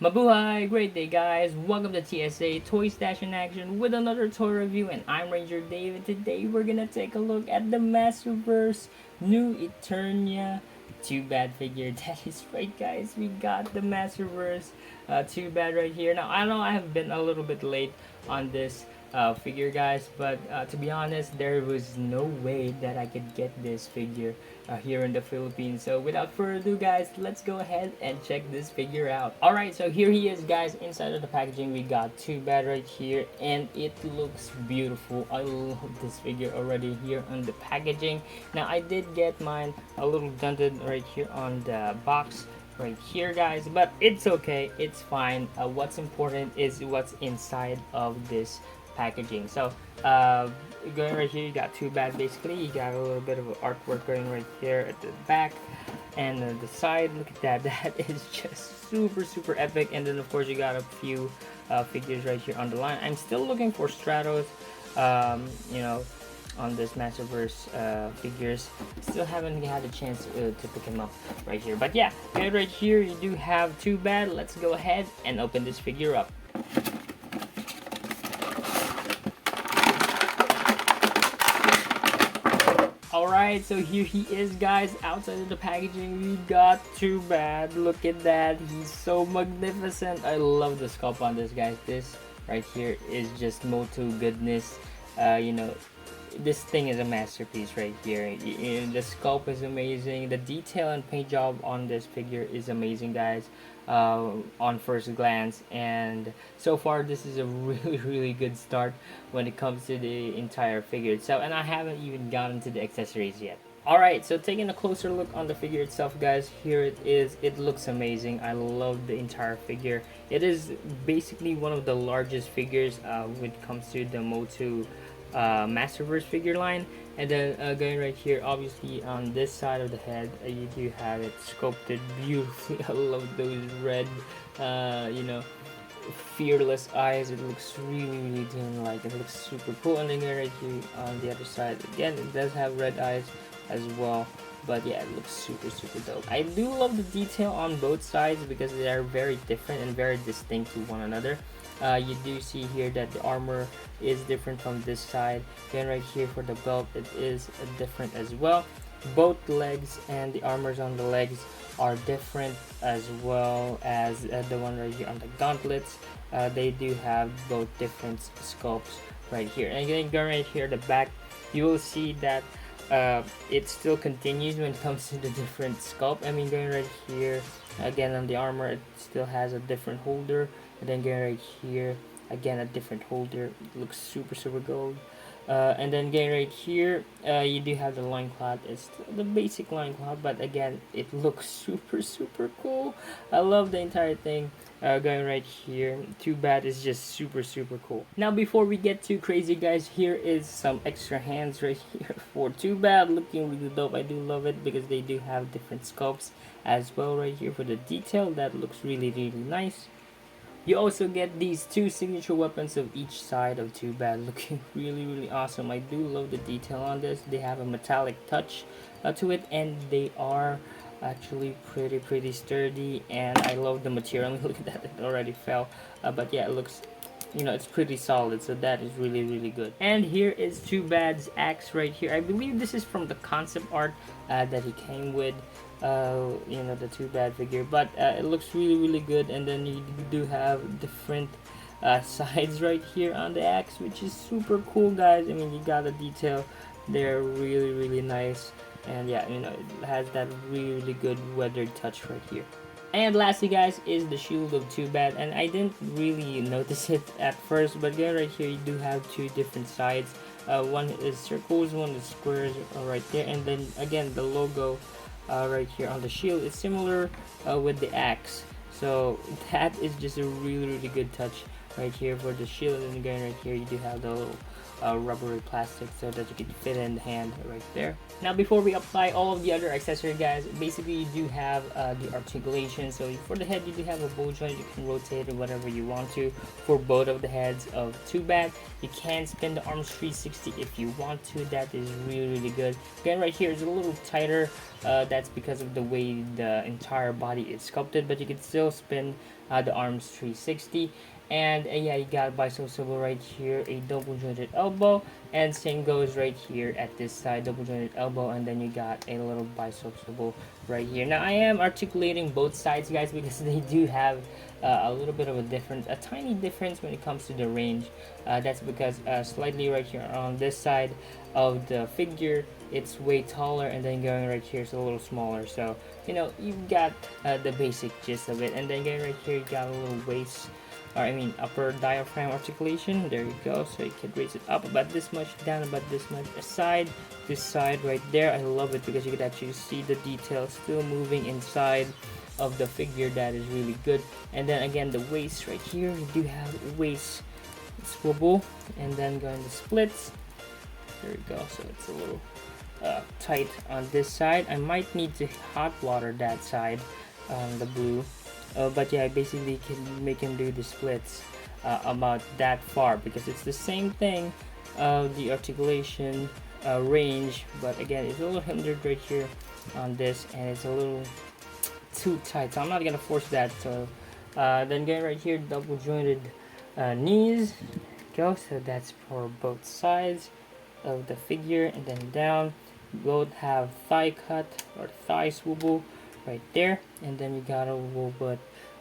Mabuhay! Great day, guys! Welcome to TSA Toy Stash in Action with another toy review, and I'm Ranger Dave, and today we're gonna take a look at the Masterverse new Eternia Too Bad figure. That is right, guys. We got the Masterverse Too Bad right here. Now, I know I have been a little bit late on this figure, guys, but to be honest, there was no way that I could get this figure here in the Philippines. So without further ado, guys, let's go ahead and check this figure out. Alright, so here he is, guys. Inside of the packaging, we got Too Bad right here, and it looks beautiful. I love this figure already here on the packaging. Now, I did get mine a little dented right here on the box right here, guys, but it's okay, it's fine. What's important is what's inside of this packaging. So going right here, you got Too Bad. Basically, you got a little bit of artwork going right here at the back and the side. Look at that. That is just super epic. And then of course you got a few figures right here on the line. I'm still looking for Stratos, you know, on this Masterverse figures. Still haven't had a chance to pick him up right here. But yeah, right here you do have Too Bad. Let's go ahead and open this figure up. Alright, so here he is, guys. Outside of the packaging, we got Too Bad. Look at that. He's so magnificent. I love the sculpt on this, guys. This right here is just MOTU goodness. You know, this thing is a masterpiece right here. The sculpt is amazing. The detail and paint job on this figure is amazing, guys. On first glance, and so far this is a really good start when it comes to the entire figure itself, and I haven't even gotten to the accessories yet. Alright, so taking a closer look on the figure itself, guys, here it is. It looks amazing. I love the entire figure. It is basically one of the largest figures when it comes to the MOTU Masterverse figure line. And then going right here, obviously on this side of the head, you do have it sculpted beautifully. I love those red, you know, fearless eyes. It looks really like, it looks super cool. And then right here on the other side, again, it does have red eyes as well. But yeah, it looks super dope. I do love the detail on both sides because they are very different and very distinct to one another. You do see here that the armor is different from this side. Then right here for the belt, it is different as well. Both legs and the armors on the legs are different, as well as the one right here on the gauntlets. They do have both different sculpts right here. And again, going right here the back, you will see that it still continues when it comes to the different sculpt. I mean, going right here again on the armor, it still has a different holder. And then going right here, again a different holder. It looks super gold. And then again right here, you do have the loincloth. It's the basic loincloth, but again, it looks super cool. I love the entire thing. Going right here, Too Bad is just super cool. Now before we get too crazy, guys, here is some extra hands right here for Too Bad. Looking really dope. I do love it because they do have different sculpts as well right here for the detail. That looks really nice. You also get these two signature weapons of each side of Too Bad, looking really awesome. I do love the detail on this. They have a metallic touch to it, and they are actually pretty sturdy, and I love the material. I mean, look at that, it already fell. But yeah, it looks, you know, it's pretty solid, so that is really good. And here is Too Bad's axe right here. I believe this is from the concept art that he came with, you know, the Too Bad figure, but it looks really good. And then you do have different sides right here on the axe, which is super cool, guys. I mean, you got the detail. They're really nice, and yeah, you know, it has that really good weathered touch right here. And lastly, guys, is the shield of Too Bad, and I didn't really notice it at first, but again right here you do have two different sides. One is circles, one is squares right there, and then again the logo right here on the shield is similar with the axe. So that is just a really good touch right here for the shield. And again right here you do have the little rubbery plastic so that you can fit in the hand right there. Now before we apply all of the other accessory, guys, basically you do have the articulation. So for the head, you do have a bow joint. You can rotate it whatever you want to for both of the heads of 2BAT. You can spin the arms 360 if you want to. That is really good. Again, right here is a little tighter. That's because of the way the entire body is sculpted, but you can still spin the arms 360. And yeah, you got a bicep swivel right here, a double jointed elbow, and same goes right here at this side, double jointed elbow, and then you got a little bicep swivel right here. Now I am articulating both sides, guys, because they do have a little bit of a tiny difference when it comes to the range. That's because slightly right here on this side of the figure, it's way taller, and then going right here is a little smaller. So you know, you've got the basic gist of it. And then going right here, you got a little waist, or I mean upper diaphragm articulation. There you go. So you can raise it up about this much, down about this much, aside, this side right there. I love it because you can actually see the details still moving inside of the figure. That is really good. And then again, the waist right here, you do have waist swivel, and then going to splits. There you go. So it's a little tight on this side. I might need to hot water that side, the blue. But yeah, I basically can make him do the splits about that far, because it's the same thing, the articulation range, but again it's a little hindered right here on this, and it's a little too tight, so I'm not gonna force that. So then getting right here, double jointed knees. Go. So that's for both sides of the figure, and then down both have thigh cut or thigh swivel right there, and then you got a little bit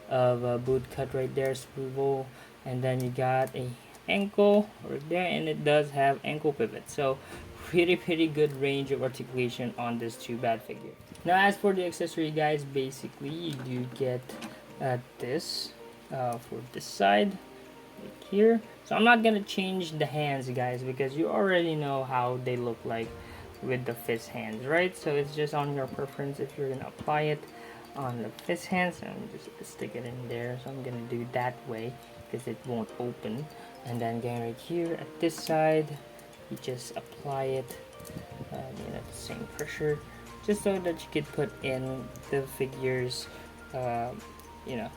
of a boot cut right there, swivel, and then you got a ankle right there, and it does have ankle pivot. So pretty good range of articulation on this 2BAT figure. Now as for the accessory, guys, basically you do get this for this side right here. So I'm not gonna change the hands, guys, because you already know how they look like with the fist hands, right? So it's just on your preference if you're gonna apply it on the fist hands. And just stick it in there, so I'm gonna do that way because it won't open. And then going right here at this side, you just apply it, you know, the same pressure, just so that you can put in the figures, you know,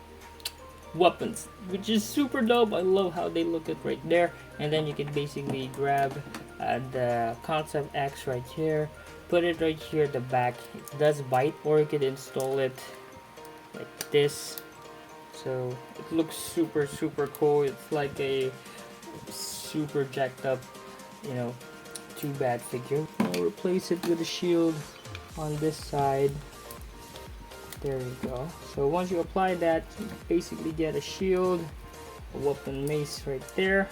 weapons, which is super dope. I love how they look at right there. And then you can basically grab the Concept X right here, put it right here at the back. It does bite, or you could install it like this, so it looks super cool. It's like a super jacked up, you know, 2BAT figure. I'll replace it with a shield on this side. There you go. So once you apply that, you basically get a shield, a weapon mace right there,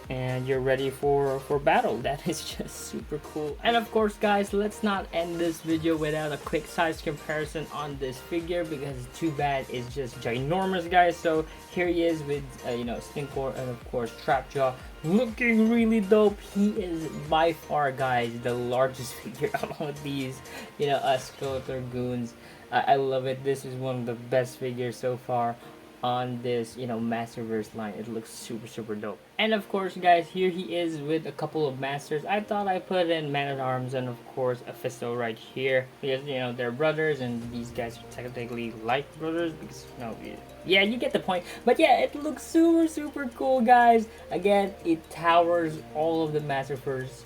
and you're ready for battle. That is just super cool. And of course, guys, let's not end this video without a quick size comparison on this figure, because 2BAT is just ginormous, guys. So here he is with you know, Stinkor and of course Trapjaw, looking really dope. He is by far, guys, the largest figure among these, you know, Skeletor goons. I love it. This is one of the best figures so far on this, you know, Masterverse line. It looks super dope. And of course, guys, here he is with a couple of masters. I thought I put in Man-at-Arms and of course a Fisto right here, because you know, they're brothers, and these guys are technically like brothers, because you know, yeah, you get the point. But yeah, it looks super cool, guys. Again, it towers all of the Masterverse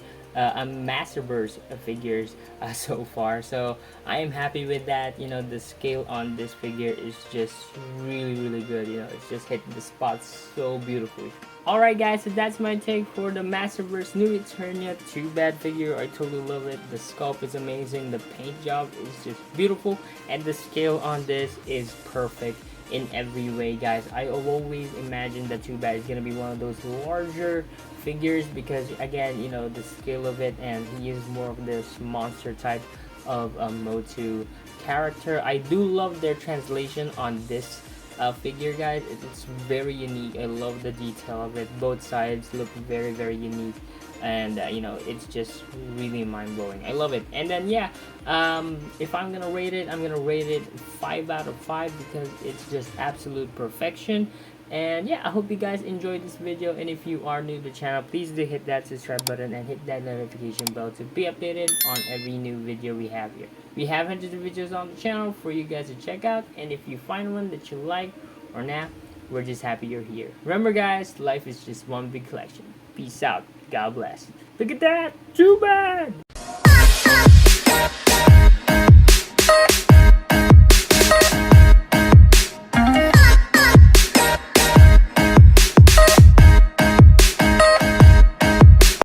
figures so far, so I am happy with that. You know, the scale on this figure is just really good. You know, it's just hitting the spots so beautifully. Alright, guys, so that's my take for the Masterverse new Eternia 2BAT figure. I totally love it. The sculpt is amazing, the paint job is just beautiful, and the scale on this is perfect in every way, guys. I always imagined that 2BAT is gonna be one of those larger figures, because again, you know, the scale of it, and he is more of this monster type of MOTU character. I do love their translation on this figure, guys. It's very unique. I love the detail of it. Both sides look very unique, and you know, it's just really mind-blowing. I love it. And then yeah, if I'm gonna rate it, I'm gonna rate it 5 out of 5, because it's just absolute perfection. And yeah, I hope you guys enjoyed this video, and if you are new to the channel, please do hit that subscribe button and hit that notification bell to be updated on every new video we have here. We have hundreds of videos on the channel for you guys to check out, and if you find one that you like or not, we're just happy you're here. Remember guys, life is just one big collection. Peace out. God bless. Look at that. Too bad.